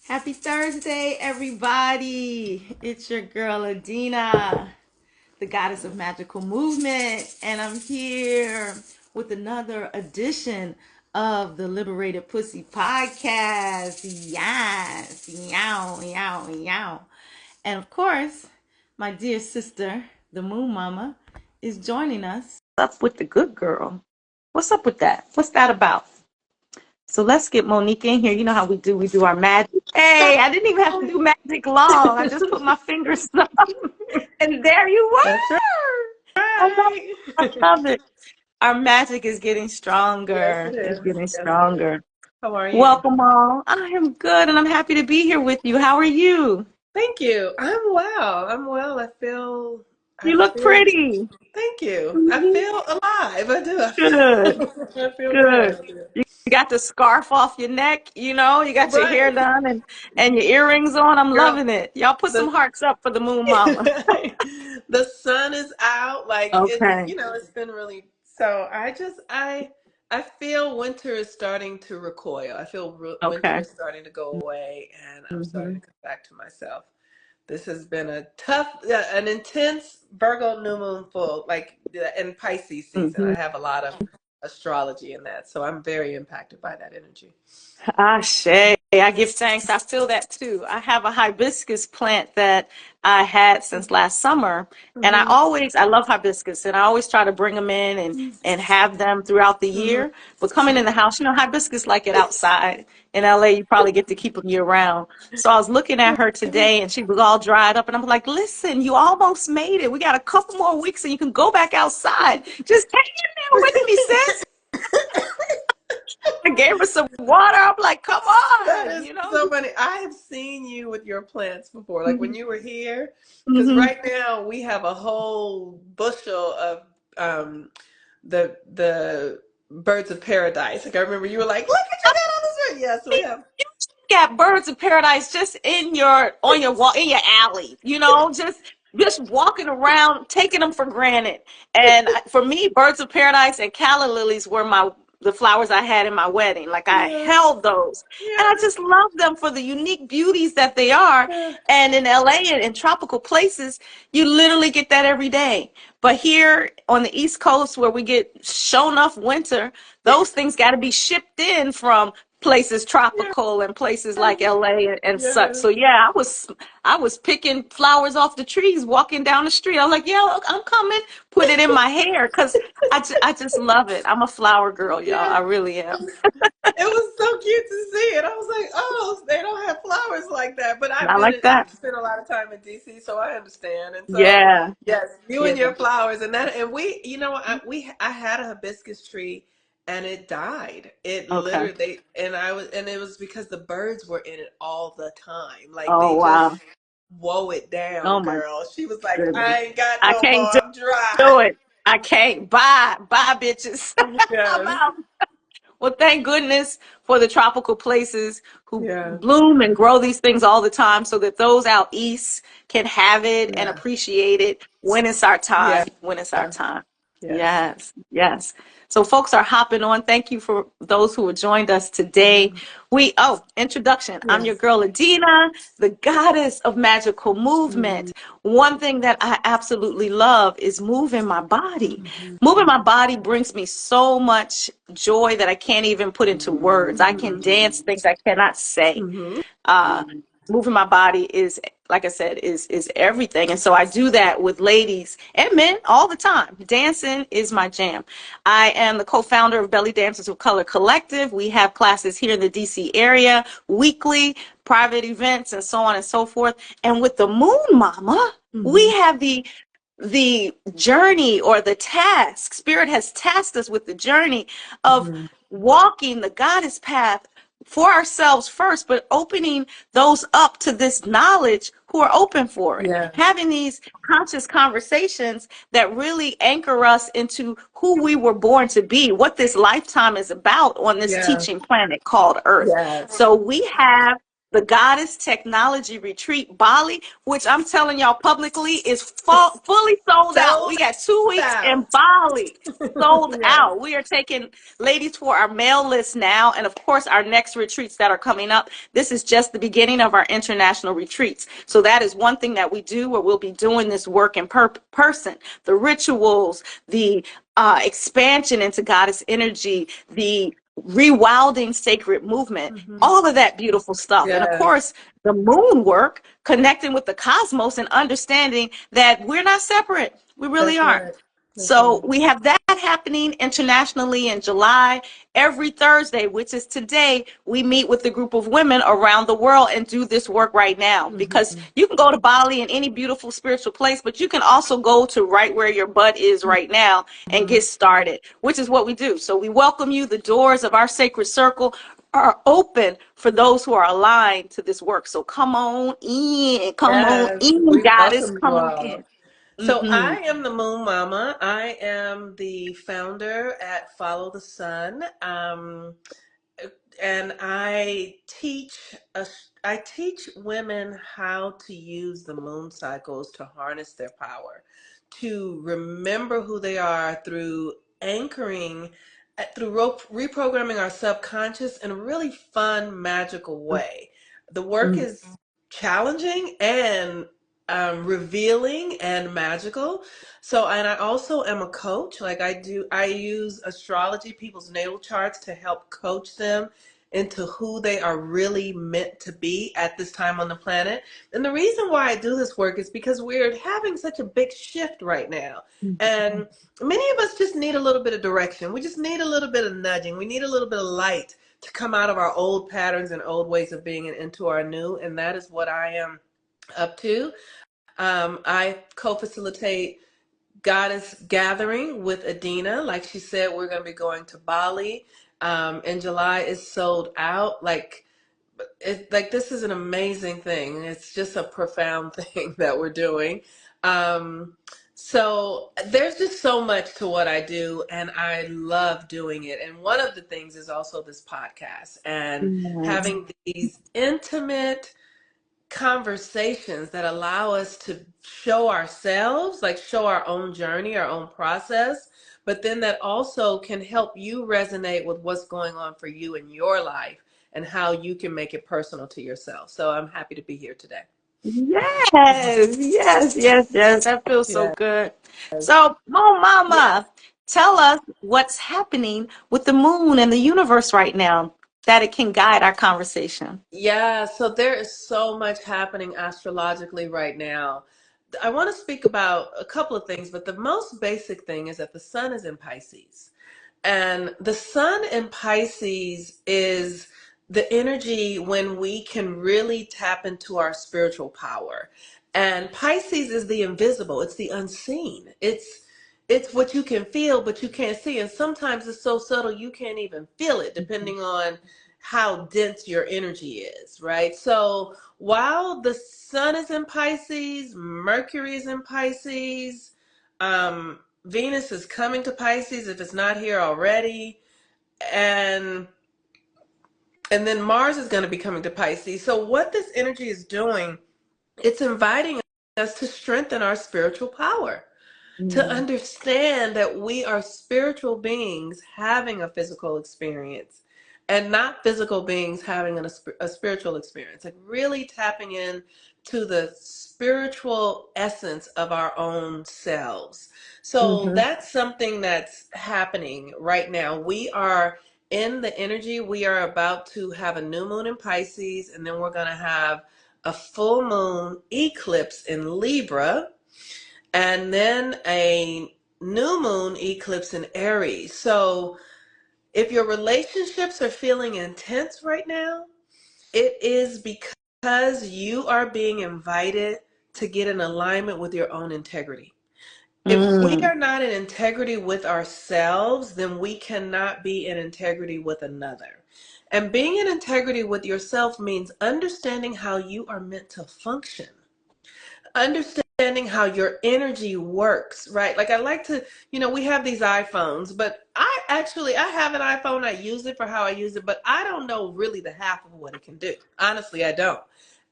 Happy Thursday, everybody. It's your girl, Adina, the goddess of magical movement. And I'm here with another edition of the Liberated Pussy podcast. Yes. Yow, yow, yow. And of course, my dear sister, the Moon Mama, is joining us. What's up with the good girl? What's up with that? What's that about? So let's get Monique in here. You know how we do. We do our magic. Hey, I didn't even have to do magic long. I just put my fingers up, and there you That's were. I love right. it. I love it. Our magic is getting Yes, stronger. it It's is. getting Yes, it is. stronger. How are you? Welcome all. I am good, and I'm happy to be here with you. How are you? Thank you. I'm well. I'm well. I You look feel, pretty. thank you. I Mhm. feel alive. I do. Good. I feel good. Good. I do. You got the scarf off your neck, you got your hair Right. done and your earrings on. I'm Girl, loving it. Y'all put some the hearts up for the Moon Mama. the sun is out. Like Okay. it's been really so I feel winter is starting to recoil. I feel winter Okay. is starting to go away and I'm starting Hmm. to come back to myself. This has been a tough, an intense Virgo new moon full, like in Pisces season. Hmm. I have a lot of astrology in that, so I'm very impacted by that energy. Ashe, I give thanks. I feel that too. I have a hibiscus plant that I had since last summer, and Hmm. I love hibiscus, and I always try to bring them in and have them throughout the Hmm. year. But coming in the house, hibiscus like it outside. In LA, you probably get to keep them year round. So I was looking at her today, and she was all dried up, and I'm like, "Listen, you almost made it. We got a couple more weeks, and you can go back outside. Just hang in there with me, sis." I gave her some water. I'm like, come That on, is so funny. I have seen you with your plants before, like when Mhm. you were here, because Mhm. right now we have a whole bushel of um, the birds of paradise. Like I remember you were like, "Look at you got all this." Yeah, so we have. You got birds of paradise just in your on your wall in your alley, just walking around, taking them for granted. And for me, birds of paradise and calla lilies were the flowers I had in my wedding. Like I Yes, held those, and I yes. just love them for the unique beauties that they are. Yeah. And in LA and in tropical places, you literally get that every day. But here on the East Coast, where we get show enough winter, those things got to be shipped in from places Yeah. tropical and places like LA and such. Yes. So yeah, I was picking flowers off the trees, walking down the street. I'm like, yeah, look, I'm coming. Put it in my hair because I just love it. I'm a flower girl, y'all. Yeah. I really am. It was so cute to see it. I was like, oh, they don't have flowers like that. But I like that. I've spent a lot of time in DC, so I understand. And so, Yeah, yes, you yeah. and your flowers and we, I had a hibiscus tree and it died. It Okay. literally, and it was because the birds were in it all the time. Like Oh they just wow. woe it down, Oh my girl. She was like, goodness. I ain't got I no more. can't do I'm dry. it. I can't. Bye, bitches. I'm Yes. out. Well, thank goodness for the tropical places who Yeah. bloom and grow these things all the time so that those out east can have it and Yeah. appreciate it when it's our Yeah. time. When it's our time. Yes. Yes, yes. So folks are hopping on. Thank you for those who have joined us today. Mhm. Introduction. I'm your Yes. girl Adina, the goddess of magical Mhm. movement. One thing that I absolutely love is moving my body. Mhm. Moving my body brings me so much joy that I can't even put into words. I can dance things I cannot say. Mhm. uh, Moving my body is, like I said, is everything. And so I do that with ladies and men all the time. Dancing is my jam. I am the co-founder of Belly Dancers of Color Collective. We have classes here in the DC area, weekly, private events, and so on and so forth. And with the Moon Mama, we Mhm. have the journey or the task. Spirit has tasked us with the journey of Mhm. walking the goddess path for ourselves first, but opening those up to this knowledge who are open for it. Yes. Having these conscious conversations that really anchor us into who we were born to be, what this lifetime is about on this Yeah. teaching planet called Earth. Yes. So we have the Goddess Technology Retreat Bali, which I'm telling y'all publicly is fully sold out. We Sold got 2 weeks in out. Bali. Sold Yes. out. We are taking ladies for our mail list now, and of course our next retreats that are coming up. This is just the beginning of our international retreats. So that is one thing that we do, where we'll be doing this work in person. The rituals, the expansion into goddess energy, the rewilding sacred movement, Hmm. all of that beautiful stuff. And of Yes, course, the moon work, connecting with the cosmos and understanding that we're not separate. We really that's aren't. right. That's So right. we have that happening internationally in July. Every Thursday, which is today, we meet with a group of women around the world and do this work right now. Because Hmm. you can go to Bali in any beautiful spiritual place, but you can also go to right where your butt is right now and Hmm. get started, which is what we do. So we welcome you. The doors of our sacred circle are open for those who are aligned to this work. So come on Yes, in, we goddess, welcome you come on in. all. So Hmm. I am the Moon Mama. I am the founder at Follow the Sun. And I teach women how to use the moon cycles to harness their power, to remember who they are through anchoring, through reprogramming our subconscious in a really fun, magical way. The work is challenging and revealing and magical. So, and I also am a coach. I use astrology, people's natal charts, to help coach them into who they are really meant to be at this time on the planet. And the reason why I do this work is because we're having such a big shift right now. And many of us just need a little bit of direction. We just need a little bit of nudging. We need a little bit of light to come out of our old patterns and old ways of being and into our new. And that is what I am up to. I co-facilitate Goddess Gathering with Adina. Like she said, we're going to be going to Bali in July. It's sold out. Like this is an amazing thing. It's just a profound thing that we're doing. Um, so there's just so much to what I do, and I love doing it. And one of the things is also this podcast and Yes. having these intimate conversations that allow us to show ourselves, like show our own journey, our own process, but then that also can help you resonate with what's going on for you in your life and how you can make it personal to yourself. So I'm happy to be here today. Yes, yes, yes, yes. That feels so Yeah. good. So, Mo Yes. Mama, tell us what's happening with the moon and the universe right now that it can guide our conversation. Yeah, so there is so much happening astrologically right now. I want to speak about a couple of things, but the most basic thing is that the sun is in Pisces. And the sun in Pisces is the energy when we can really tap into our spiritual power. And Pisces is the invisible, it's the unseen. It's what you can feel but you can't see. And sometimes it's so subtle you can't even feel it depending on how dense your energy is, right? So while the sun is in Pisces, Mercury is in Pisces, Venus is coming to Pisces if it's not here already, and and then Mars is going to be coming to Pisces. So what this energy is doing, it's inviting us to strengthen our spiritual power, to Mm. understand that we are spiritual beings having a physical experience and not physical beings having a spiritual experience, like really tapping in to the spiritual essence of our own selves. So Mm-hmm. that's something that's happening right now. We are in the energy. We are about to have a new moon in Pisces, and then we're going to have a full moon eclipse in Libra, and then a new moon eclipse in Aries. So if your relationships are feeling intense right now, it is because you are being invited to get in alignment with your own integrity. If we Mm. are not in integrity with ourselves, then we cannot be in integrity with another. And being in integrity with yourself means understanding how you are meant to function, understanding how your energy works, right? Like I like to, we have these iPhones, but I have an iPhone. I use it for how I use it, but I don't know really the half of what it can do. Honestly, I don't.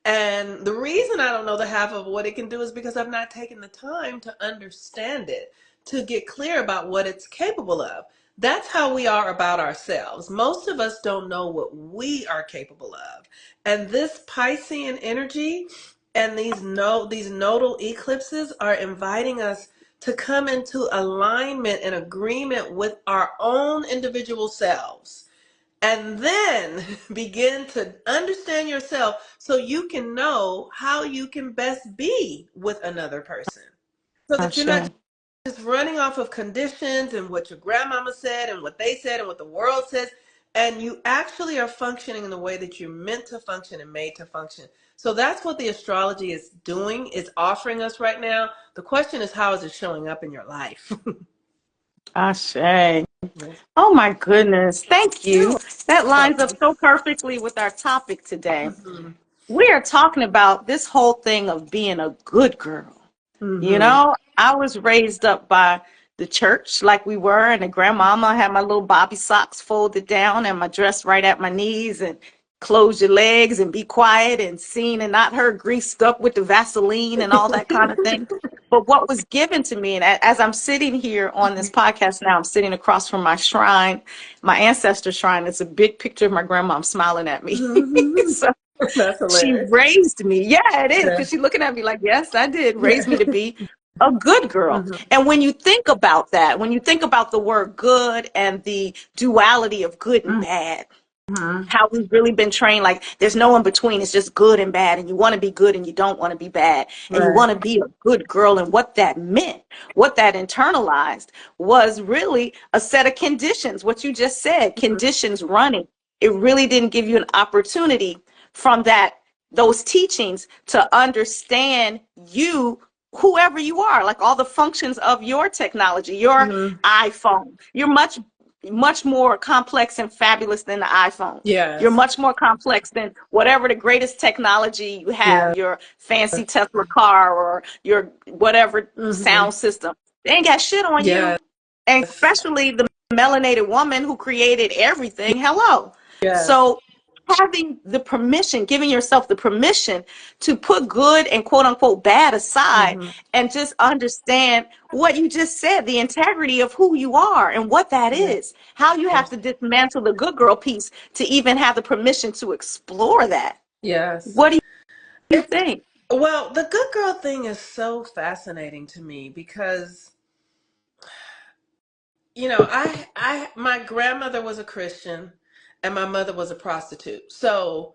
And the reason I don't know the half of what it can do is because I've not taken the time to understand it, to get clear about what it's capable of. That's how we are about ourselves. Most of us don't know what we are capable of. And this Piscean energy and these nodal eclipses are inviting us to come into alignment and agreement with our own individual selves, and then begin to understand yourself so you can know how you can best be with another person, so that you're not Ashe. just running off of conditions and what your grandmama said and what they said and what the world says, and you actually are functioning in the way that you're meant to function and made to function. So that's what the astrology is doing, is offering us right now. The question is, how is it showing up in your life? Ashe. Yes. Oh my goodness. Thank You're you. That lines up welcome. so perfectly with our topic today. Hmm. We are talking about this whole thing of being a good girl. You Hmm. know, I was raised up by the church like we were, and the grandmama had my little bobby socks folded down and my dress right at my knees, and close your legs and be quiet and seen and not heard, greased up with the Vaseline and all that kind of thing. But what was given to me, and as I'm sitting here on this podcast now, I'm sitting across from my shrine, my ancestor shrine. It's a big picture of my grandma smiling at me. So That's she hilarious. raised me. Yeah, it is. Yeah. Because she's looking at me like, yes, I did raise me Yeah. to be a good girl. Hmm. And when you think about that, when you think about the word good and the duality of good and bad, Hmm. how we've really been trained, like there's no in between. It's just good and bad, and you want to be good and you don't want to be bad, and you Right. want to be a good girl. And what that meant, what that internalized, was really a set of conditions. What you just said, conditions running. It really didn't give you an opportunity from those teachings to understand you, whoever you are, like all the functions of your technology, your Hmm. iPhone. You're much more complex and fabulous than the iPhone. You're Yes. much more complex than whatever the greatest technology you have, Yeah. your fancy Tesla car or your whatever Hmm. sound system. They ain't got shit on Yes. you. And especially the melanated woman who created everything. Hello. Yes. So having the permission, giving yourself the permission to put good and quote unquote bad aside Hmm. and just understand what you just said, the integrity of who you are and what that Yeah. is, how you have to dismantle the good girl piece to even have the permission to explore that. Yes. What do you It's think? Well, the good girl thing is so fascinating to me because, my grandmother was a Christian and my mother was a prostitute. So,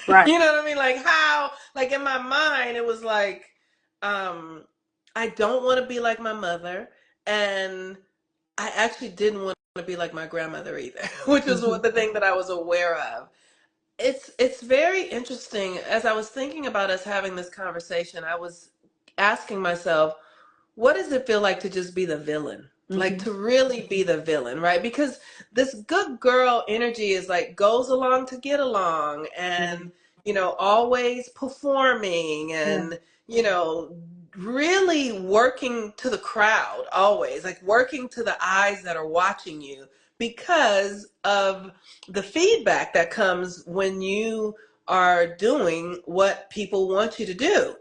Right. you know what I mean? Like how, like in my mind, it was like, I don't want to be like my mother, and I actually didn't want to be like my grandmother either, which is Hmm. what the thing that I was aware of. It's very interesting. As I was thinking about us having this conversation, I was asking myself, what does it feel like to just be the villain? Like Hmm. to really be the villain, right? Because this good girl energy is like goes along to get along, Yeah. and always performing, Yeah. and really working to the crowd, always like working to the eyes that are watching you, because of the feedback that comes when you are doing what people want you to do.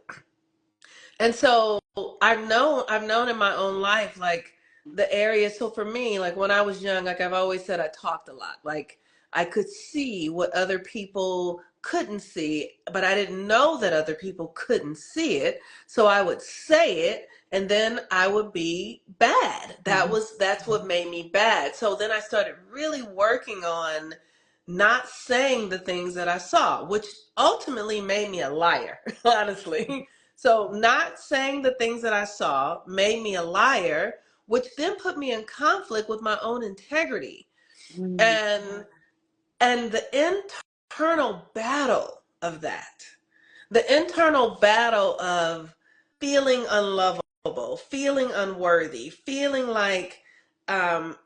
And so I've known in my own life, like the areas. So for me, like when I was young, like I've always said, I talked a lot. Like I could see what other people couldn't see, but I didn't know that other people couldn't see it. So I would say it, and then I would be bad. Hmm. That's what made me bad. So then I started really working on not saying the things that I saw, which ultimately made me a liar, honestly. So, not saying the things that I saw made me a liar, which then put me in conflict with my own integrity. Hmm. And the internal battle of that, the internal battle of feeling unlovable, feeling unworthy, feeling like,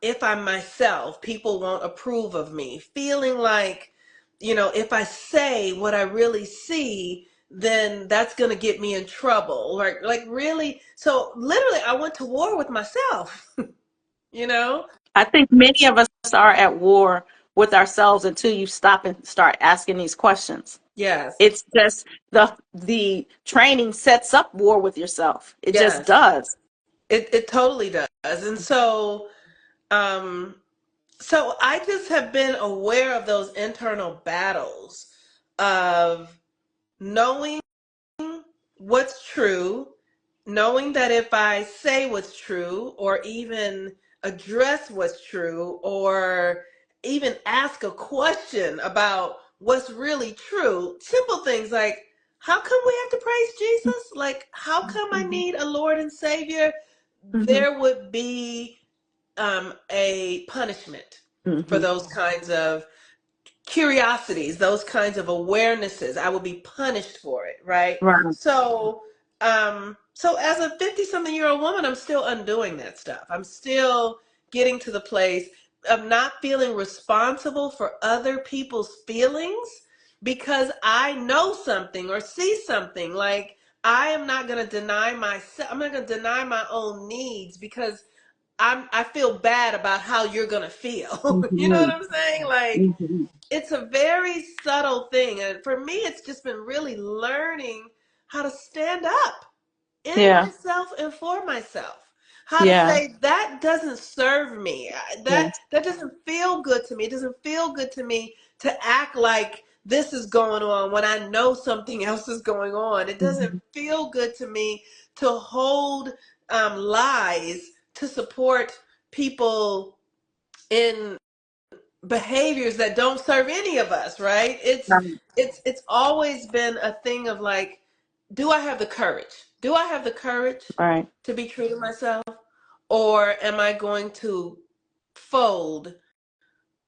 if I'm myself, people won't approve of me, feeling like, if I say what I really see, then that's going to get me in trouble. Like really. So literally, I went to war with myself, you know? I think many of us are at war with ourselves until you stop and start asking these questions. Yes. It's just the training sets up war with yourself. It just Yes. does. It totally does. And um, so I just have been aware of those internal battles of knowing what's true, knowing that if I say what's true, or even address what's true, or even ask a question about what's really true, simple things like, how come we have to praise Jesus? Like, how come I Mhm. need a Lord and Savior? Mhm. There would be a punishment for Mhm. those kinds of curiosities, those kinds of awarenesses. I would be punished for it, right? Right. So as a 50 something year old woman, I'm still undoing that stuff. I'm still getting to the place of not feeling responsible for other people's feelings because I know something or see something. Like, I am not going to deny myself. I'm not going to deny my own needs because I feel bad about how you're going to feel. You know what Mhm. I'm saying? Like, Mhm. it's a very subtle thing. And for me, it's just been really learning how to stand up in Yeah. myself and for myself. How to Yeah. say that doesn't serve me. That Yes. that doesn't feel good to me. It doesn't feel good to me to act like this is going on when I know something else is going on. It doesn't Mhm. feel good to me to hold lies to support people in behaviors that don't serve any of us, right? Right. It's always been a thing of like, do I have the courage? Do I have the courage Right. to be true to myself? Or am I going to fold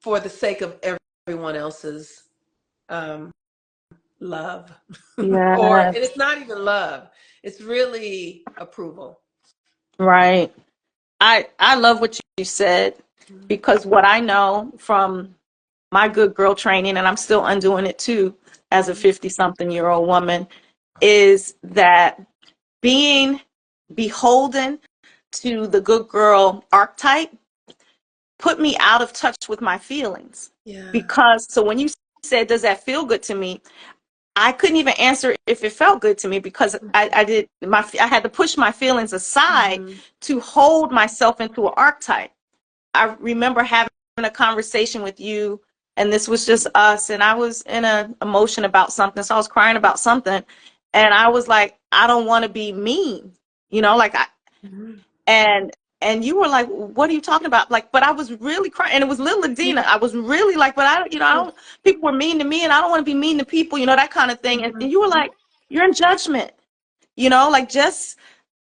for the sake of everyone else's um, love? Or, and Yes. it's not even love, it's really approval. Right. I love what you said because what I know from my good girl training, and I'm still undoing it too as a Mhm. 50 something year old woman, is that being beholden to the good girl archetype put me out of touch with my feelings. Yeah. Because, so when you said, does that feel good to me? I couldn't even answer if it felt good to me because I had to push my feelings aside Hmm. to hold myself into an archetype. I remember having a conversation with you, and this was just us, and I was in an emotion about something, so I was crying about something, and I was like, I don't want to be mean, like Hmm. and and you were like, what are you talking about? Like, but I was really crying, and it was little Adina. Yeah. I was really like, but I don't. People were mean to me, and I don't want to be mean to people, that kind of thing. And Mhm. you were like, you're in judgment, like just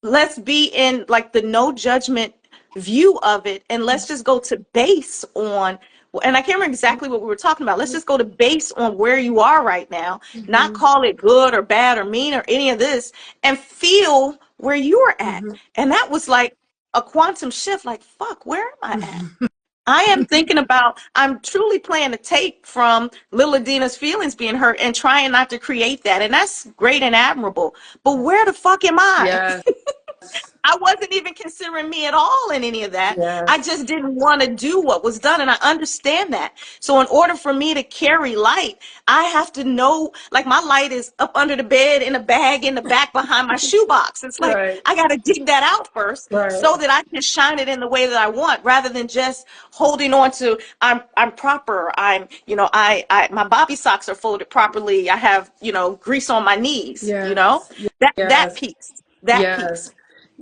let's be in like the no judgment view of it, and let's just go to base on, and I can't remember exactly what we were talking about. Let's just go to base on where you are right now, not Mhm. call it good or bad or mean or any of this, and feel where you are at. Mhm. And that was like a quantum shift, like, fuck, where am I at? I am thinking about, I'm truly playing a tape from Lil Adina's feelings being hurt and trying not to create that. And that's great and admirable. But where the fuck am I? Yes. I wasn't even considering me at all in any of that. I Yes. just didn't want to do what was done. And I understand that. So in order for me to carry light, I have to know, like, my light is up under the bed in a bag in the back behind my shoebox. It's like, Right. I got to dig that out first Right. so that I can shine it in the way that I want, rather than just holding on to, I'm proper. My bobby socks are folded properly. I have, grease on my knees, Yes. that Yes. piece, that piece. Yes.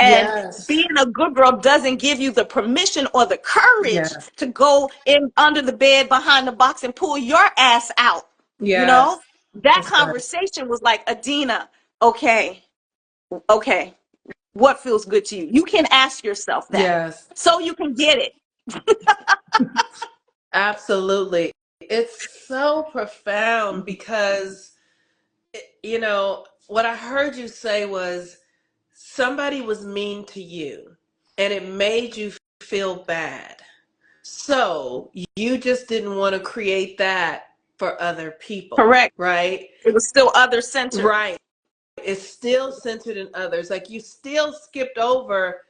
And Yes. being a good girl doesn't give you the permission or the courage Yes. to go in under the bed behind the box and pull your ass out. You know, Yes. that That's right. conversation was like, Adina, okay, okay, what feels good to you? You can ask yourself that Yes. so you can get it. Absolutely. It's so profound because, what I heard you say was somebody was mean to you and it made you feel bad. So you just didn't want to create that for other people, Correct. right? It was still other centered. Right. It's still centered in others. Like, you still skipped over,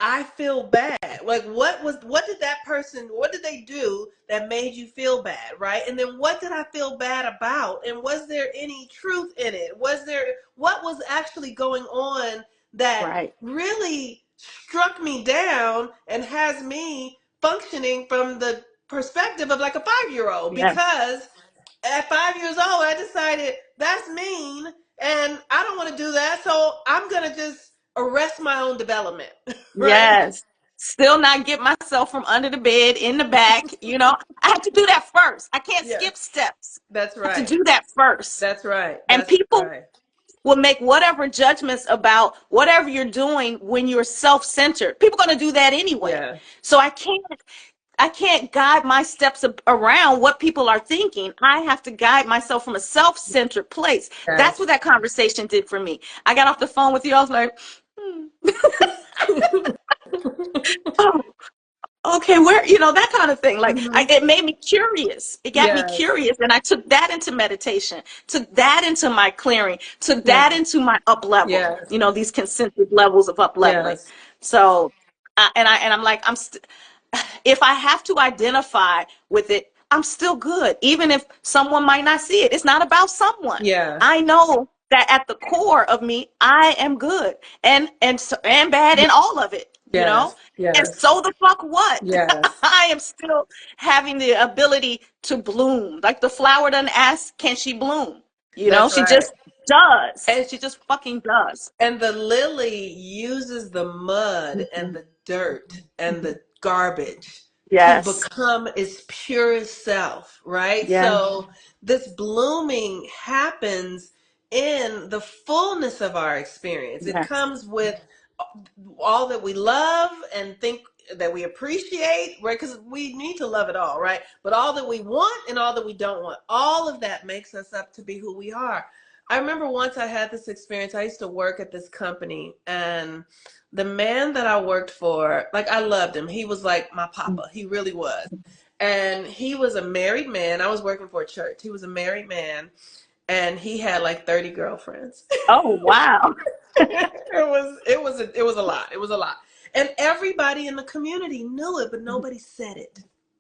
I feel bad. Like what did that person, what did they do that made you feel bad, right? And then what did I feel bad about? And was there any truth in it? Was there, what was actually going on that Right. really struck me down and has me functioning from the perspective of like a 5-year old? Yes. Because at 5 years old, I decided that's mean and I don't want to do that. So I'm going to just arrest my own development, right? Yes. Still not get myself from under the bed in the back. I have to do that first. I can't Yes, skip steps. that's I have to right. do that first. That's right. And That's people right. will make whatever judgments about whatever you're doing when you're self-centered. People are going to do that anyway. Yeah. So I can't guide my steps around what people are thinking. I have to guide myself from a self-centered place. That's what Yes. that conversation did for me. I got off the phone with you. I was like, oh, okay, where, that kind of thing. Like, Hmm. it made me curious. It got me Yes. curious. And I took that into meditation, took that into my clearing, took Yes. that into my up level, Yes. these concentric levels of up leveling. Yes. So, I'm like, if I have to identify with it, I'm still good, even if someone might not see it. It's not about someone. Yeah. I know that at the core of me, I am good and bad and all of it, Yes. And Yes. so the fuck what? Yes. I am still having the ability to bloom. Like the flower doesn't ask, can she bloom? That's She right. just does. And She just fucking does. And the lily uses the mud and Mhm. the dirt and the garbage to Yes. become its purest self, right? Yeah. So this blooming happens in the fullness of our experience. It Yes. comes with all that we love and think that we appreciate, right? Because we need to love it all, right? But all that we want and all that we don't want, all of that makes us up to be who we are. I remember once I had this experience. I used to work at this company, and the man that I worked for, like, I loved him. He was like my papa. He really was. And he was a married man. I was working for a church. He was a married man, and he had like 30 girlfriends. Oh, wow. It was a lot. It was a lot. And everybody in the community knew it, but nobody said it.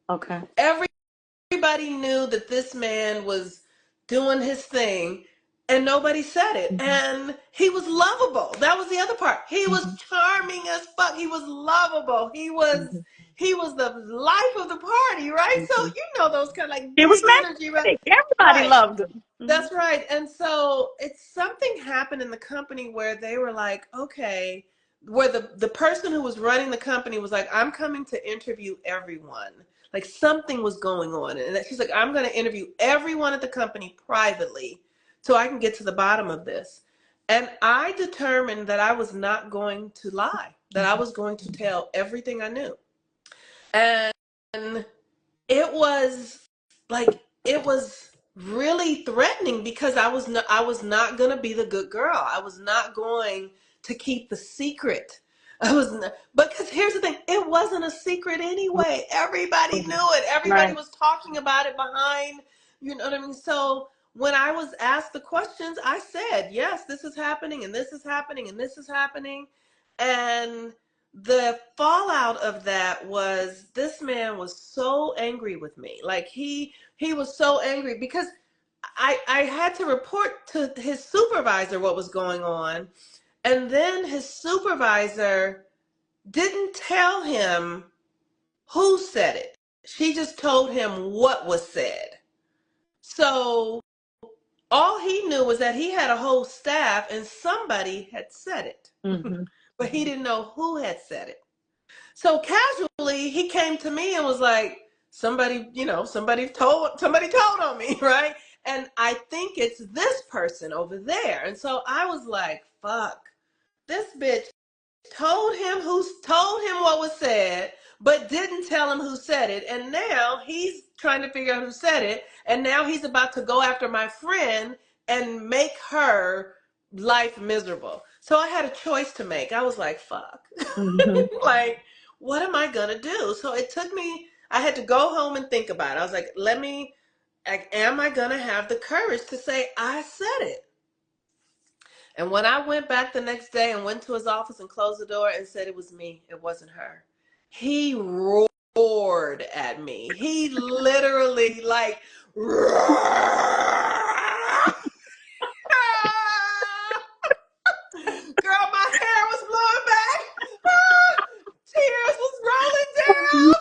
Okay. Everybody knew that this man was doing his thing, and nobody said it. Mhm. And he was lovable. That was the other part. He was Mhm. charming as fuck. He was lovable. Mhm. He was the life of the party, right? So Mhm. you know those kind of like He was big energy, right? magnetic. Everybody Right. loved him. Mhm. That's right. And so it's something happened in the company where they were like, okay, where the person who was running the company was like, I'm coming to interview everyone. Like something was going on. And she's like, I'm going to interview everyone at the company privately so I can get to the bottom of this. And I determined that I was not going to lie, that I Mhm. was going to tell everything I knew. And it was like it was really threatening because I was not going to be the good girl. I was not going to keep the secret. I was not, because here's the thing, it wasn't a secret anyway. Everybody knew it. Everybody Right. was talking about it behind, you know what I mean? So when I was asked the questions, I said, "Yes, this is happening and this is happening and this is happening." And the fallout of that was this man was so angry with me. Like he was so angry because I had to report to his supervisor what was going on, and then his supervisor didn't tell him who said it. She just told him what was said. So all he knew was that he had a whole staff and somebody had said it. Mhm. But he didn't know who had said it. So casually, he came to me and was like, somebody told on me, right? And I think it's this person over there. And so I was like, fuck, this bitch told him what was said, but didn't tell him who said it. And now he's trying to figure out who said it. And now he's about to go after my friend and make her life miserable. So I had a choice to make. I was like, fuck. Mhm. Like, what am I gonna do? So it took me, I had to go home and think about it. I was like, am I gonna have the courage to say I said it? And when I went back the next day and went to his office and closed the door and said it was me, it wasn't her, he roared at me. He literally like, girl, my hair was blowing back. Tears was rolling down.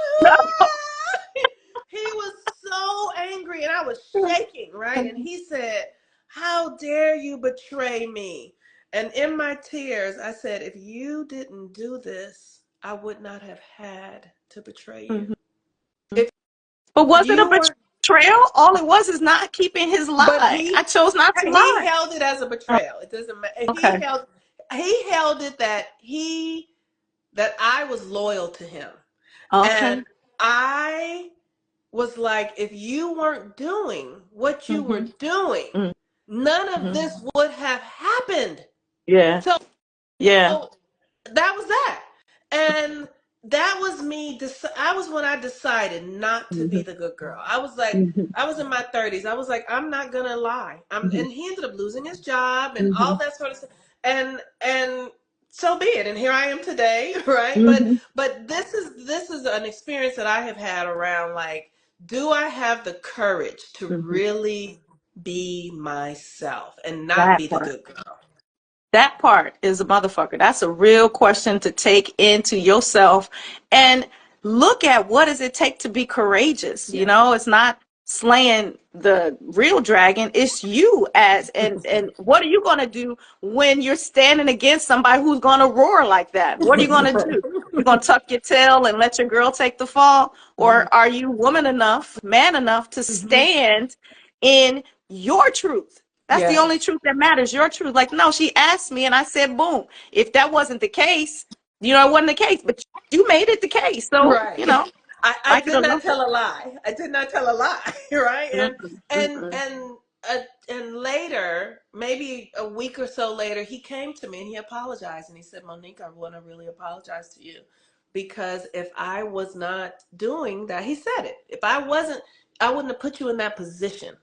He was so angry and I was shaking, right? And he said, "How dare you betray me?" And in my tears, I said, "If you didn't do this, I would not have had to betray you. Mhm. If But was it a you were, betrayal? All it was is not keeping his but lie. I chose not to he lie. held it as a Oh, betrayal. It doesn't matter. okay. He held it that I was loyal to him. And Okay. I was like, if you weren't doing what you were Mm-hmm. doing, none of Mm-hmm. this would have happened. Yeah. So Yeah. that was that. And that was me. I was when I decided not to be Mm-hmm. the good girl. I was like, Mm-hmm. I was in my 30s. I was like, I'm not gonna lie. Mm-hmm. And he ended up losing his job and Mm-hmm. all that sort of stuff. And so be it. And here I am today, right? Mm-hmm. But this is an experience that I have had around like, do I have the courage to Mm-hmm. really be myself and not That be the part. good girl? That part is a motherfucker. That's a real question to take into yourself and look at what does it take to be courageous. You Yeah. know, it's not slaying the real dragon, it's you as and what are you going to do when you're standing against somebody who's going to roar like that? What are you going to do? You're going to tuck your tail and let your girl take the fall, Mhm. or are you woman enough, man enough to Mhm. stand in your truth? That's the Yeah. only truth that matters, your truth. Like, no, she asked me and I said, boom. If that wasn't the case, it wasn't the case, but you made it the case. So, Right. I like it did or not lump it. tell a lie. I did not tell a lie. Right. Mm-mm, And mm-mm. and and later, maybe a week or so later, he came to me and he apologized and he said, "Monique, I want to really apologize to you because if I was not doing that," he said it. If I wasn't, I wouldn't have put you in that position.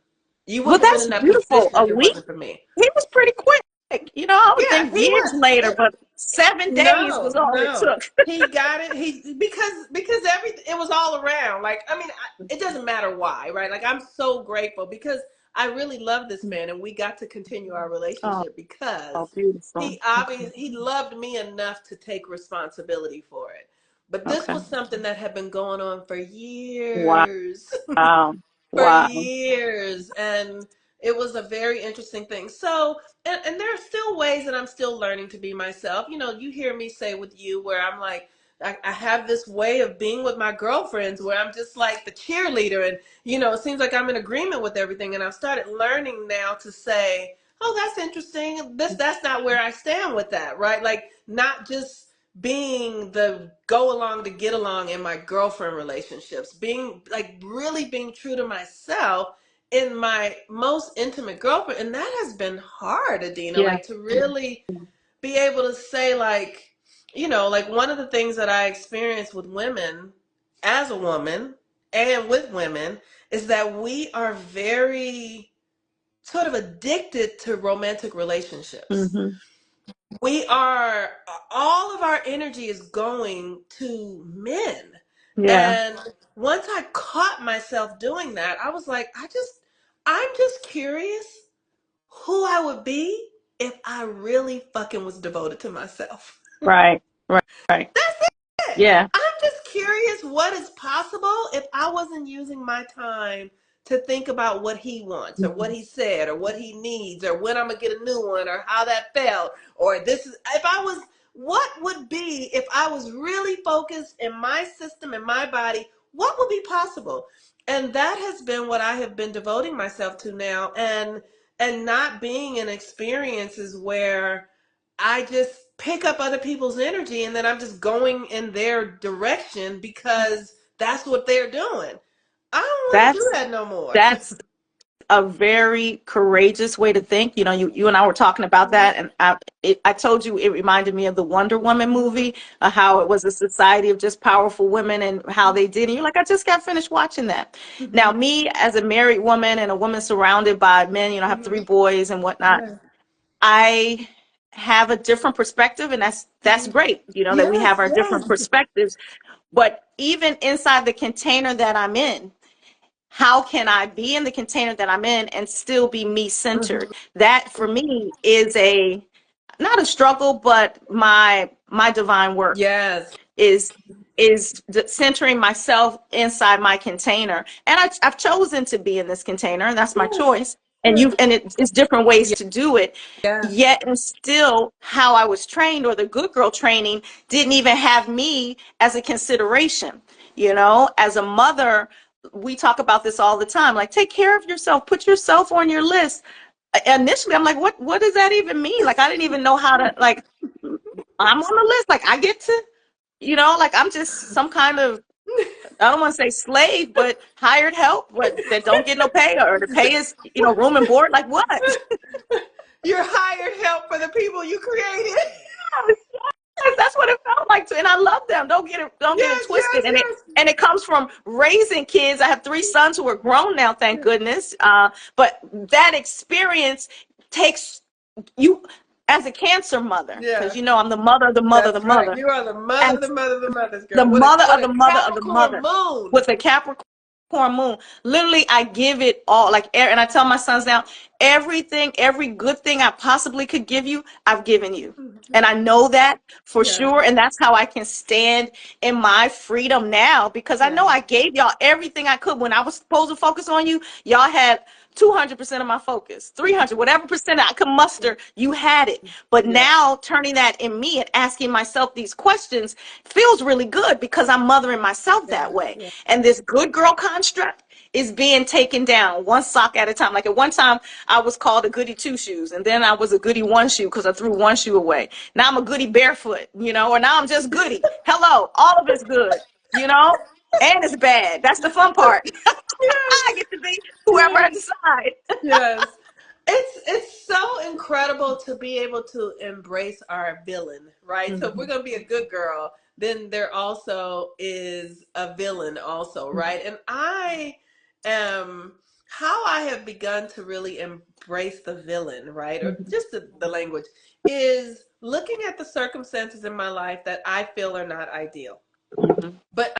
You Well, wouldn't have been that's in that beautiful. position A if it week, wasn't for me. he was pretty quick. I would Yeah, think he years was. later, but 7 days was No, all it no. took. He got it. He because everything it was all around. Like I mean, it doesn't matter why, right? Like I'm so grateful because I really love this man, and we got to continue our Oh, relationship because beautiful. he loved me enough to take responsibility for it. But this Okay. was something that had been going on for Wow. years. For Wow. years, and it was a very interesting thing. So and there are still ways that I'm still learning to be myself. You hear me say with you where I'm like, I have this way of being with my girlfriends where I'm just like the cheerleader, and it seems like I'm in agreement with everything, and I've started learning now to say, oh, that's interesting, that's not where I stand with that, right? Like not just being the go along to get along in my girlfriend relationships, being like really being true to myself in my most intimate girlfriend. And that has been hard, Adina, Yeah. like to really be able to say like, like one of the things that I experience with women as a woman and with women is that we are very sort of addicted to romantic relationships. Mm-hmm. We are All of our energy is going to men. Yeah. And once I caught myself doing that, I was like, I'm just curious who I would be if I really fucking was devoted to myself. Right. Right. Right. That's it. Yeah. I'm just curious what is possible if I wasn't using my time to think about what he wants or what Mhm. he said or what he needs or when I'm gonna get a new one or how that felt or this is if I was what would be if I was really focused in my system in my body, what would be possible? And that has been what I have been devoting myself to now, and not being in experiences where I just pick up other people's energy and then I'm just going in their direction because that's what they're doing. I don't want to do That's that no more. that's a very courageous way to think. You and I were talking about that, and I told you it reminded me of the Wonder Woman movie, how it was a society of just powerful women and how they did. And you're like, I just got finished watching that. Now, Mhm. me as a married woman and a woman surrounded by men, I have three Mhm. boys and whatnot. Yeah. have a different perspective, and that's Mhm. great, that we have Yes, our different yes. perspectives. But even inside the container that I'm in, how can I be in the container that I'm in and still be me centered? Mhm. That for me is a not a struggle, but my divine work Yes. is centering myself inside my container. And I've chosen to be in this container, and that's my Yes. choice. And it's different ways to do it. Yes. Yet and still, how I was trained, or the good girl training, didn't even have me as a consideration. As a mother, we talk about this all the time. Like, take care of yourself, put yourself on your list. Initially, I'm like, what does that even mean? Like, I didn't even know how to, like, I'm on the list. Like, I get to, like, I'm just some kind of, I don't want to say slave, but hired help, but that don't get no pay, or the pay is, room and board. Like, what? You're hired help for the people you created. Yes, that's what it felt like too. And I love them. Don't get it Yes, twisted. yes, And it comes from raising kids. I have 3 sons who are grown now, thank yes. goodness. But that experience takes you as a cancer mother, because Yeah, I'm the mother of the mother of the that's right. mother. You are the mother, And the mother, the mother's the girl with a mother with of the a mother of the Capricorn mother moon. with a Capricorn moon. Literally, I give it all. Like, and I tell my sons now, everything, every good thing I possibly could give you, I've given you. And I know that for Yeah, sure. And that's how I can stand in my freedom now, because I yeah, know I gave y'all everything I could. When I was supposed to focus on you, y'all had 200% of my focus, 300, whatever percent I could muster, you had it. But yeah, now turning that in me and asking myself these questions feels really good, because I'm mothering myself yeah, that way. yeah. And this good girl construct is being taken down one sock at a time. Like, at one time, I was called a goody two shoes, and then I was a goody one shoe because I threw one shoe away. Now I'm a goody barefoot, or now I'm just goody. Hello, all of it's good, and it's bad. That's the fun part. I Yes, get to be whoever I yes, decide. yes. It's so incredible to be able to embrace our villain, right? So if we're Mhm. gonna be a good girl, then there also is a villain also, right? And I am how I have begun to really embrace the villain, right? Or Mhm. just the language is looking at the circumstances in my life that I feel are not ideal. Mhm. But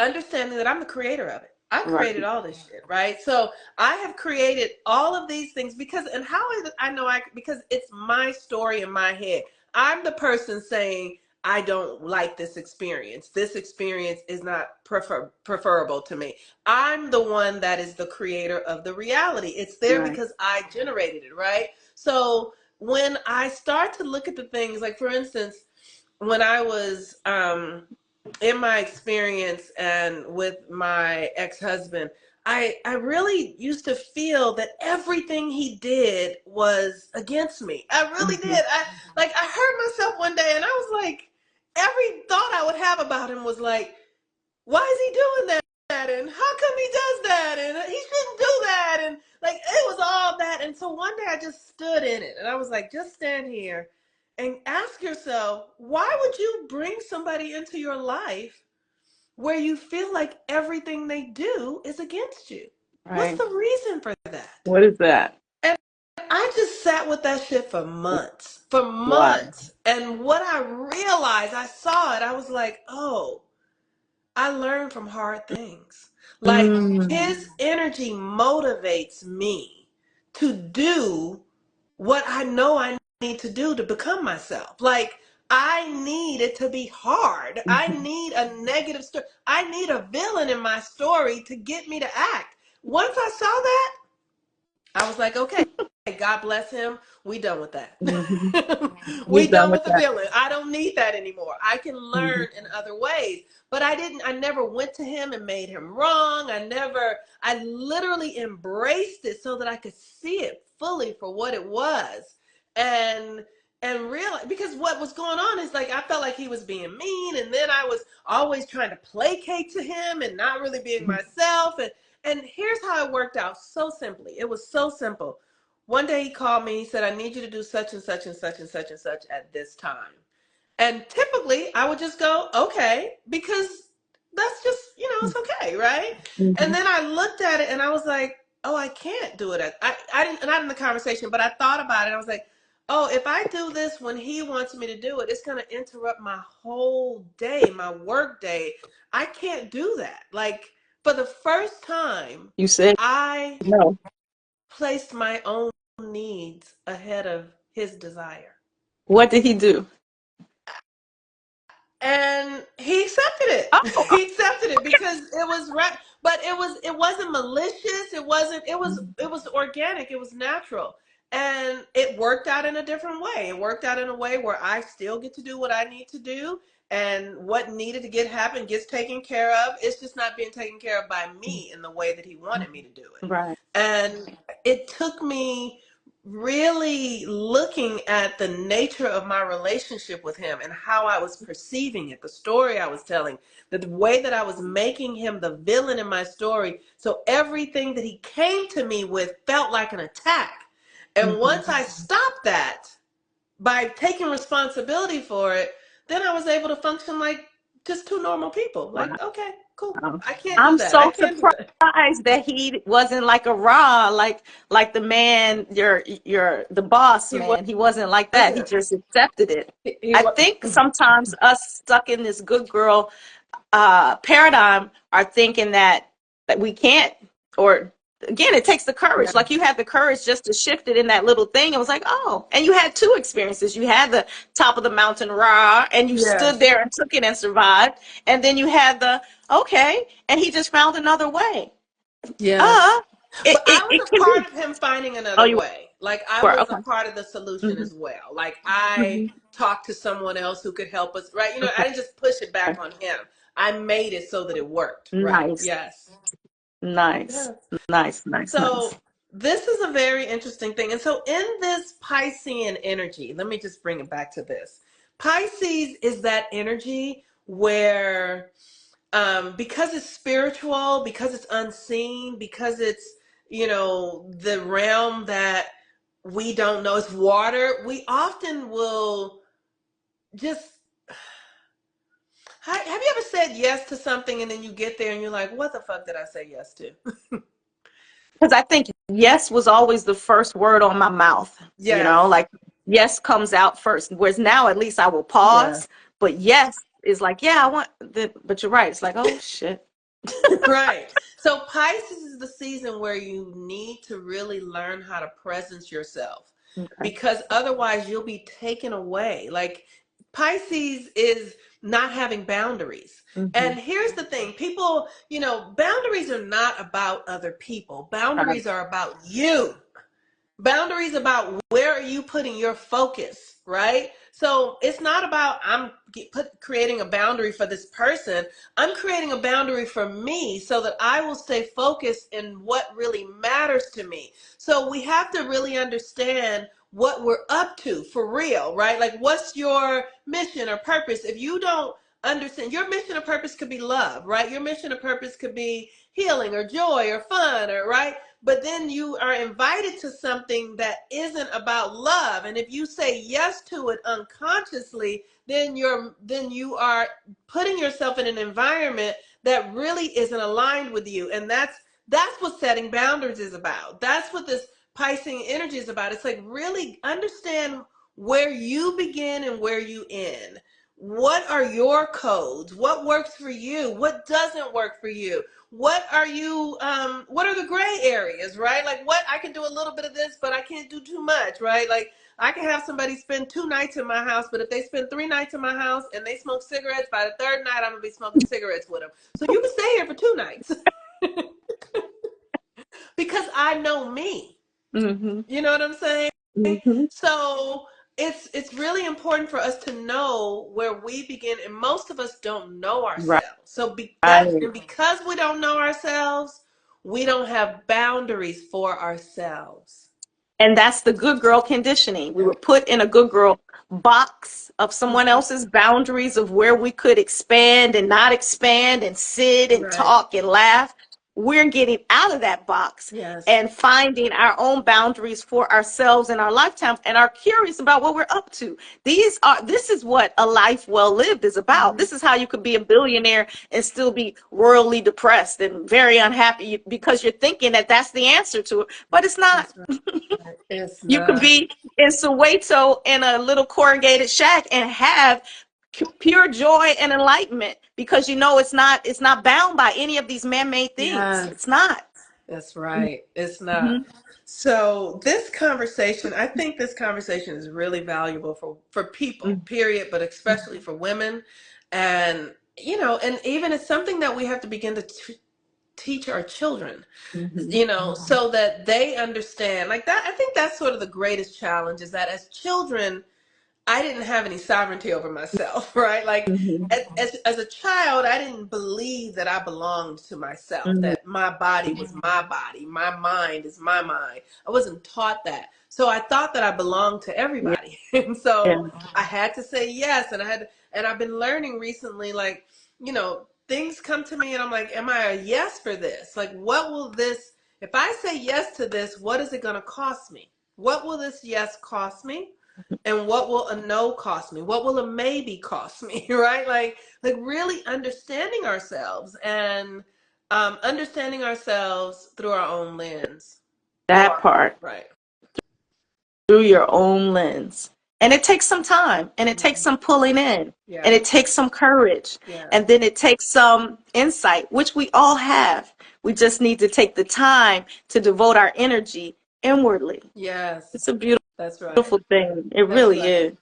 understanding that I'm the creator of it. I Right. created all this shit, right? So I have created all of these things because, and how is it I know because it's my story in my head. I'm the person saying, I don't like this experience. This experience is not preferable to me. I'm the one that is the creator of the reality. It's there Right. because I generated it, right? So when I start to look at the things, like for instance, when I was in my experience and with my ex-husband, I really used to feel that everything he did was against me. I really Mhm. did. I heard myself one day and I was like, every thought I would have about him was like, why is he doing that? And how come he does that? And he shouldn't do that. And like it was all that. And so one day I just stood in it and I was like, just stand here and ask yourself, why would you bring somebody into your life where you feel like everything they do is against you? What's Right. the reason for that? What is that? And I just sat with that shit for months, for Wow. months. And what I realized, I saw it, I was like, oh, I learn from hard things. Like Mm. his energy motivates me to do what I know I need to do to become myself. Like I need it to be hard. I Mhm. need a negative story. I need a villain in my story to get me to act. Once I saw that, I was like, okay, God bless him. We done with that. Mhm. We We done done with with the that. villain. I don't need that anymore. I can Mhm. learn in other ways. But I never went to him and made him wrong. I literally embraced it so that I could see it fully for what it was. And realize because what was going on is like I felt like he was being mean, and then I was always trying to placate to him and not really being myself. And here's how it worked out so simply. It was so simple. One day he called me, he said, I need you to do such and such and such and such and such at this time. And typically I would just go, okay, because that's just, it's okay, right? And Mhm. then I looked at it and I was like, oh, I can't do it. I didn't, not in the conversation, but I thought about it. I was like, oh, if I do this when he wants me to do it, it's going to interrupt my whole day, my work day. I can't do that. Like, for the first time, You said I no. placed my own needs ahead of his desire. What did he do? And he accepted it. Oh, He accepted it because it was right, but it wasn't malicious. It was organic. It was natural, and it worked out in a different way. It worked out in a way where I still get to do what I need to do, and what needed to get happen gets taken care of. It's just not being taken care of by me in the way that he wanted me to do it. right. And it took me really looking at the nature of my relationship with him and how I was perceiving it, the story I was telling, the way that I was making him the villain in my story. So everything that he came to me with felt like an attack. And Hmm. once I stopped that by taking responsibility for it, then I was able to function like just two normal people. Wow. Like, okay, cool. Wow. I can't do I'm that. I so can't do that. surprised that he wasn't like a raw, like the man, your the boss He man. He wasn't like that. He wasn't. just accepted it. He I was. think sometimes us stuck in this good girl paradigm are thinking that we can't, or again, it takes the courage. Like you had the courage just to shift it in that little thing. It was like, oh, and you had two experiences. You had the top of the mountain raw, and you stood Yes. there and took it and survived. And then you had the okay, and he just found another way. Yes. Uh, it But it, I it was a can part be. of him finding Oh, another you way. Like I were was a okay. part of the solution Hmm. as well. Like I Hmm. talked to someone else who could help us, right? You know, I Okay. didn't just push it back Okay. on him. I made it so that it worked, right? Nice, Yes. nice, Yes. nice, nice, nice. So this is a very interesting thing. And so in this Piscean energy, let me just bring it back to this. Pisces is that energy where because it's spiritual, because it's unseen, because it's, the realm that we don't know, it's water, we often will just, have you ever said yes to something and then you get there and you're like, what the fuck did I say yes to? Because I think yes was always the first word on my mouth, Yes. like yes comes out first. Whereas now at least I will Yeah. pause, but yes is like, yeah, I want the, but you're right. It's like, oh shit. Right. So Pisces is the season where you need to really learn how to presence yourself, Okay. because otherwise you'll be taken away. Like Pisces is not having boundaries. Hmm. And here's the thing, people, boundaries are not about other people. Right. Boundaries are about you. Boundaries about where are you putting your focus, right? So it's not about creating a boundary for this person. I'm creating a boundary for me so that I will stay focused in what really matters to me. So we have to really understand what we're up to for real, right? Like, what's your mission or purpose? If you don't understand, your mission or purpose could be love, right? Your mission or purpose could be healing or joy or fun, or right? But then you are invited to something that isn't about love, and if you say yes to it unconsciously, then you are putting yourself in an environment that really isn't aligned with you. And that's what setting boundaries is about. That's what this Piscean energy is about. It's like, really understand where you begin and where you end. What are your codes? What works for you? What doesn't work for you? What are the gray areas, right? Like, what I can do a little bit of this, but I can't do too much, right? Like, I can have somebody spend 2 nights in my house, but if they spend 3 nights in my house and they smoke cigarettes, by the third night I'm gonna be smoking cigarettes with them. So you can stay here for 2 nights because I know me. Hmm. You know what I'm saying? Hmm. So it's really important for us to know where we begin, and most of us don't know Right. ourselves. So because we don't know ourselves, we don't have boundaries for ourselves. And that's the good girl conditioning. We were put in a good girl box of someone Mhm. else's boundaries of where we could expand and not expand and sit and Right. talk and laugh. we're getting out of that box Yes. and finding our own boundaries for ourselves and our lifetime and are curious about what we're up to. This is what a life well lived is about. Mm-hmm. This is how you could be a billionaire and still be worldly depressed and very unhappy because you're thinking that that's the answer to it, but it's not. That's right. It's You could not. be in Soweto in a little corrugated shack and have pure joy and enlightenment because you know it's not bound by any of these man-made things. Yes. It's not. That's right. It's not. Mm-hmm. So this conversation, I think this conversation is really valuable for people, period, but especially for women. And and even it's something that we have to begin to teach our children, Mm-hmm. so that they understand. Like that, I think that's sort of the greatest challenge is that as children, I didn't have any sovereignty over myself, right? Like Mm-hmm. as a child, I didn't believe that I belonged to myself, Mm-hmm. that my body was my body, my mind is my mind. I wasn't taught that. So I thought that I belonged to Yeah. everybody. And so Yeah. I had to say yes. And I've been learning recently, like, things come to me and I'm like, am I a yes for this? Like, what will this, if I say yes to this, what is it going to cost me? What will this yes cost me? And what will a no cost me? What will a maybe cost me? Right? Like really understanding ourselves and understanding ourselves through our own lens. That part. Right. Through your own lens. And it takes some time and it takes Mhm. some pulling in and Yeah. it takes some courage Yeah. and then it takes some insight, which we all have. We just need to take the time to devote our energy inwardly. Yes. It's a That's right. beautiful thing. It That's really right. is.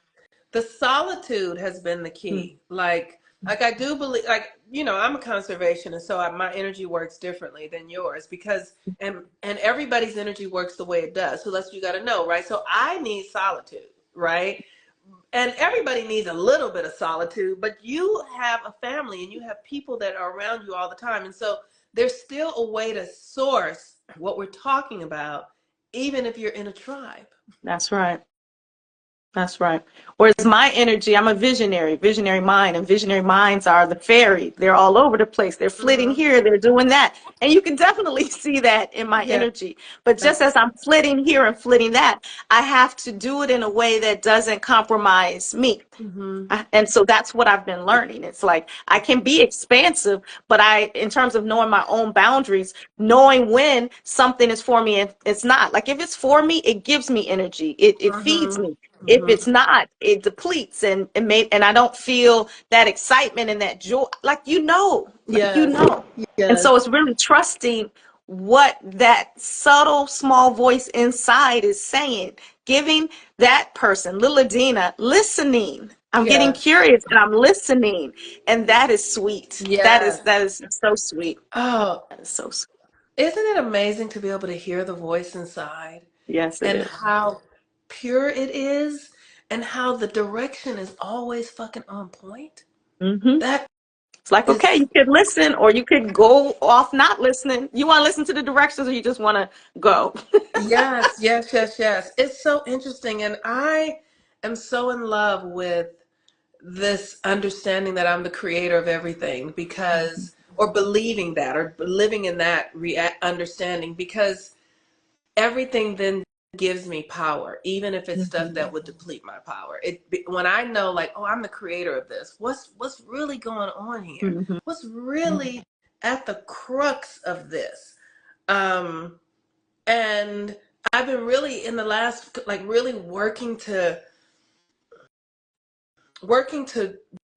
The solitude has been the Mm. key. Like I do believe, like, I'm a conservationist, so my energy works differently than yours because and everybody's energy works the way it does. So that's, you got to know, right? So I need solitude, right? And everybody needs a little bit of solitude, but you have a family and you have people that are around you all the time. And so there's still a way to source what we're talking about, even if you're in a tribe. That's right. That's right. Whereas my energy, I'm a visionary mind, and visionary minds are the fairy. They're all over the place. They're flitting Hmm. here, they're doing that. And you can definitely see that in my Yeah. energy. But just That's as I'm flitting here and flitting that, I have to do it in a way that doesn't compromise me. hmm And so that's what I've been learning. It's like I can be expansive, but in terms of knowing my own boundaries, knowing when something is for me and it's not. Like if it's for me, it gives me energy. It feeds hmm me. If hmm it's not, it depletes and I don't feel that excitement and that joy. Yes. And Yes. so it's really trusting what that subtle small voice inside is saying, giving that person, little Adina, listening. I'm getting Yes. curious and I'm listening. And that is sweet. That is Yes. that is so sweet. Oh, That is so sweet. isn't it amazing to be able to hear the voice inside Yes, it and is. how pure it is and how the direction is always fucking on point? Mm-hmm. That It's like, okay, is, you could listen or you could go off not listening. You want to listen to the directions or you just want to go. yes, yes, yes, yes. It's so interesting. And I am so in love with this understanding that I'm the creator of everything because, or believing that, or living in that understanding because everything then gives me power, even if it's stuff Mm-hmm. that would deplete my power. When I know, like, oh, I'm the creator of this. What's really going on here? Mm-hmm. What's really at the crux of this? Um, and I've been really in the last, like, really working to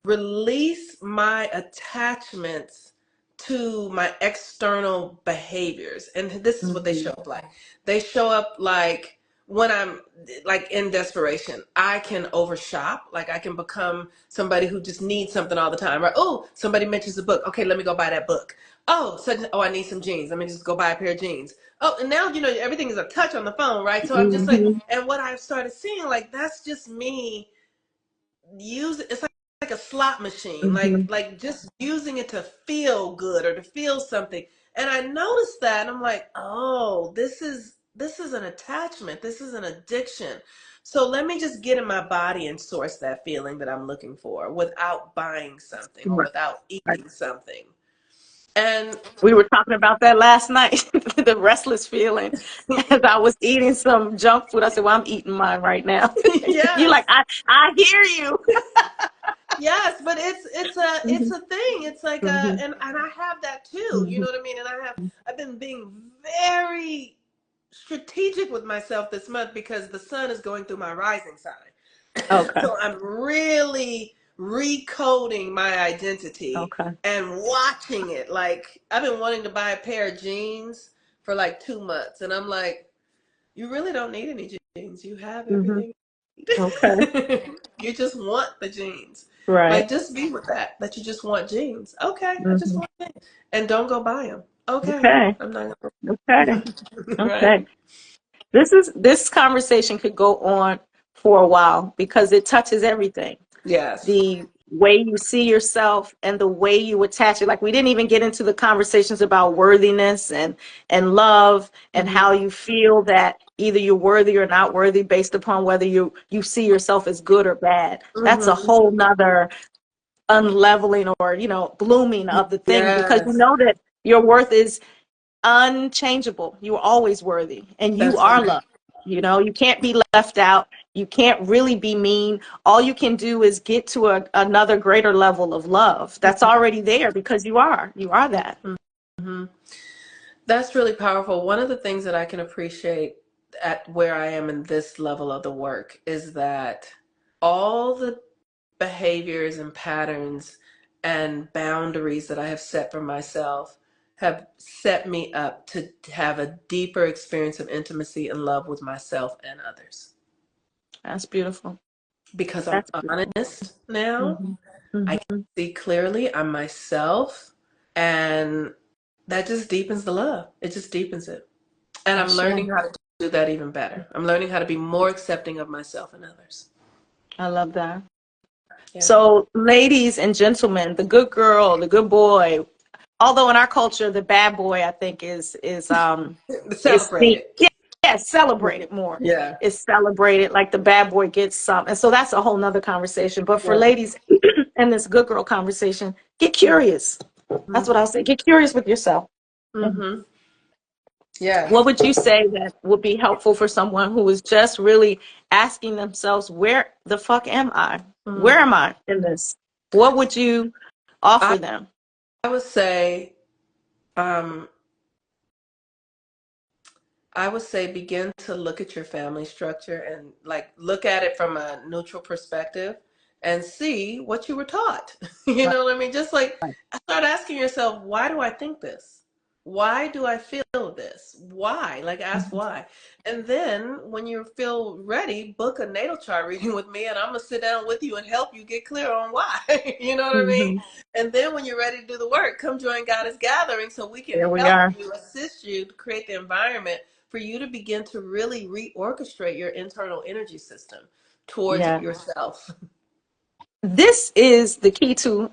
release my attachments to my external behaviors. And this is what they show Mm-hmm. up like. They show up like when I'm like in desperation, I can overshop. Like I can become somebody who just needs something all the time. Right? Oh, somebody mentions a book. Okay, let me go buy that book. Oh, I need some jeans. Let me just go buy a pair of jeans. Oh, and now everything is a touch on the phone, right? So I'm just like, Mm-hmm. and what I've started seeing, like that's just me it's like a slot machine, like Mm-hmm. just using it to feel good or to feel something. And I noticed that and I'm like, oh, this is an attachment, this is an addiction. So let me just get in my body and source that feeling that I'm looking for without buying something or Right. without Right. eating something. And We were talking about that last night, the restless feeling. As I was eating some junk food, I said, "Well, I'm eating mine right now." You're yes, like, I hear you. yes, but it's Mhm, a thing. It's like mhm, and I have that too. You mhm. know what I mean? And I've been being very strategic with myself this month because the sun is going through my rising sign. Okay, So I'm really recoding my identity okay. and watching it. Like I've been wanting to buy a pair of jeans for like 2 months, and I'm like, you really don't need any jeans. You have Hmm. everything. Okay, You just want the jeans. right. Like just be with that. That you just want jeans. Okay, I just Hmm. want jeans. And don't go buy them. Okay, Okay, I'm not okay, gonna. okay. Right? This conversation could go on for a while because it touches everything. Yes. The way you see yourself and the way you attach it. Like we didn't even get into the conversations about worthiness and love and Hmm. how you feel that either you're worthy or not worthy based upon whether you see yourself as good or bad. That's a Hmm. whole nother unleveling or blooming of the thing because you Yes. know that your worth is unchangeable. You are always worthy and you That's are right. loved. You can't be left out. You can't really be mean. All you can do is get to another greater level of love. That's already there because you are. You are that. Hmm. That's really powerful. One of the things that I can appreciate at where I am in this level of the work is that all the behaviors and patterns and boundaries that I have set for myself have set me up to have a deeper experience of intimacy and love with myself and others. That's beautiful. Because I'm That's beautiful. honest now, Hmm. I can Hmm. see clearly I'm myself, and that just deepens the love. It just deepens it. And I'm Ashe. learning how to do that even better. I'm learning how to be more accepting of myself and others. I love that. Yeah. So, ladies and gentlemen, the good girl, the good boy, although in our culture the bad boy I think is Celebrated. yeah, yeah, celebrated more. Yeah. It's celebrated like the bad boy gets some, and so that's a whole nother conversation. But for Yeah. ladies in this good girl conversation, get curious. That's what I'll say. Get curious with yourself. Mhm. Mm-hmm. Yes. What would you say that would be helpful for someone who is just really asking themselves, where the fuck am I? Mm. Where am I in this? What would you offer I, them? I would say, um, I would say begin to look at your family structure and like look at it from a neutral perspective and see what you were taught. You Right. know what I mean? Just like start asking yourself, why do I think this? Why do I feel this? Why? Like ask Mhm. why. And then when you feel ready, book a natal chart reading with me and I'm gonna sit down with you and help you get clear on why. You know what I mean? Mhm. And then when you're ready to do the work, come join Goddess Gathering so we can There we help are. you, assist you to create the environment for you to begin to really reorchestrate your internal energy system towards Yeah. yourself. This is the key to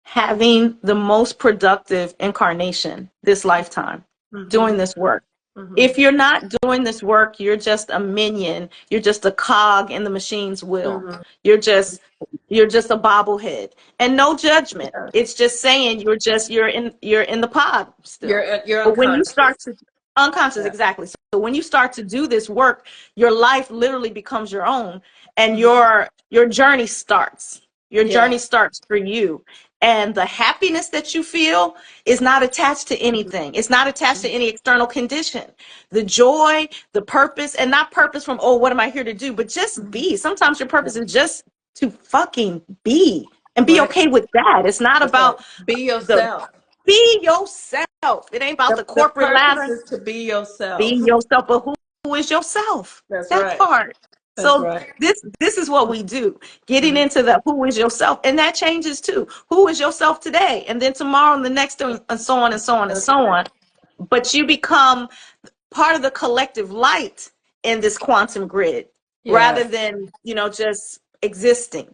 having the most productive incarnation this lifetime, doing Hmm. this work. Hmm. If you're not doing this work, you're just a minion. You're just a cog in the machine's wheel. Hmm. You're just you're just a bobblehead. And no judgment. Yeah. It's just saying you're in the pod still. You're But when you unconscious. start to unconscious, Yeah. exactly. So when you start to do this work, your life literally becomes your own and Hmm. your journey starts. Your Yeah. journey starts for you. And the happiness that you feel is not attached to Hmm. anything. It's not attached to any external condition. The joy, the purpose, and not purpose from, oh, what am I here to do? But just Hmm. be. Sometimes your Yeah. purpose is just to fucking be and be Right. okay with that. It's not That's right. about Be the yourself. be yourself. It ain't about the The corporate purpose ladder. is to be Be yourself. yourself, but who is yourself? That's That right. part. That's So right. this is what we do. Getting Hmm. into the who is yourself, and that changes too. Who is yourself today, and then tomorrow, and the next, and so on and so on and That's so right. on. But you become part of the collective light in this quantum grid, rather Yes. than just existing.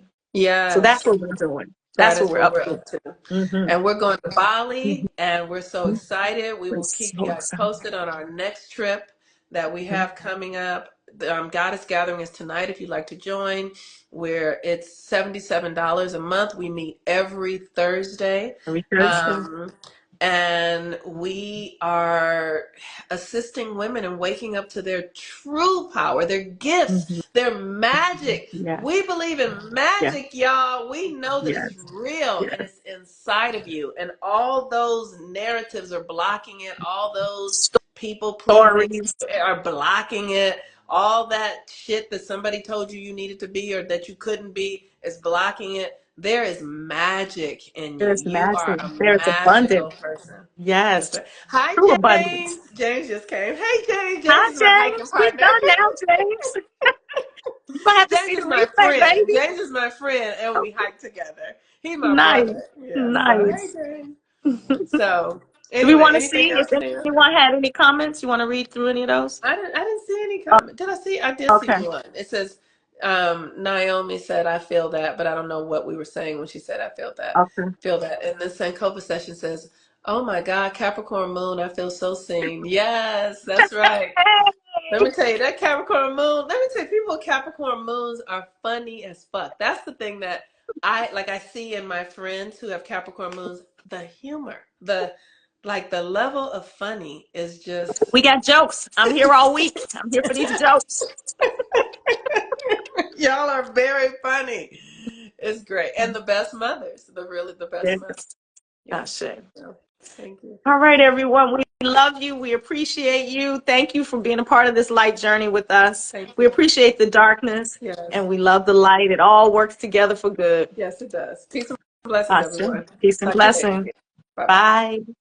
So that's Yes. what we're doing. That That's what is we're what up we're to. up to. Hmm. And we're going to Bali, Hmm. and we're so excited. We We're will keep you so guys excited. posted on our next trip that we have coming up. The Goddess Gathering is tonight if you'd like to join, where it's $77 a month. We meet every Thursday. Every Thursday. Um, and we are assisting women in waking up to their true power, their gifts, Mhm. their magic. Yeah. We believe in Yeah. magic, y'all. We know that it's Yes. real and Yes. it's inside of you. And all those narratives are blocking it. All those people pleasing Stories. are blocking it. All that shit that somebody told you you needed to be or that you couldn't be is blocking it. There is magic in you. There's You are magic. a There's magical abundance. person. Yes. That's right. Hi, True abundance. James. James just came. Hey, James. James Hi, is my hiking James. We partner. done now, James. You're gonna have to James see the is my replay, friend. baby. James is my friend, and we hike together. He's my Nice. brother. Yeah. So, hey, Nice. James. Do So, we anyway, want to anything see if else, Nia? anyone had any comments? You want to read through any of those? I didn't see any comment. Did I see? I did see Okay. one. It says, Naomi said, I feel that, but I don't know what we were saying when she said, I feel that. Okay. Feel that. And then Sankofa session says, oh my God, Capricorn moon, I feel so seen. Yes, that's right. Let Hey. me tell you, that Capricorn moon, let me tell you, people with Capricorn moons are funny as fuck. That's the thing that I see in my friends who have Capricorn moons, the humor, the level of funny is just We got jokes. I'm here all week. I'm here for these jokes. y'all are very funny. It's great. And the best mothers, the best Yes. mothers. Yeah. Gosh, shit. So, thank you. All right, everyone. We love you. We appreciate you. Thank you for being a part of this light journey with us. Thank We you. appreciate the darkness Yes. and we love the light. It all works together for good. Yes, it does. Peace and blessings, Awesome. everyone. Peace and Talk to you later. blessing. Bye bye. Bye.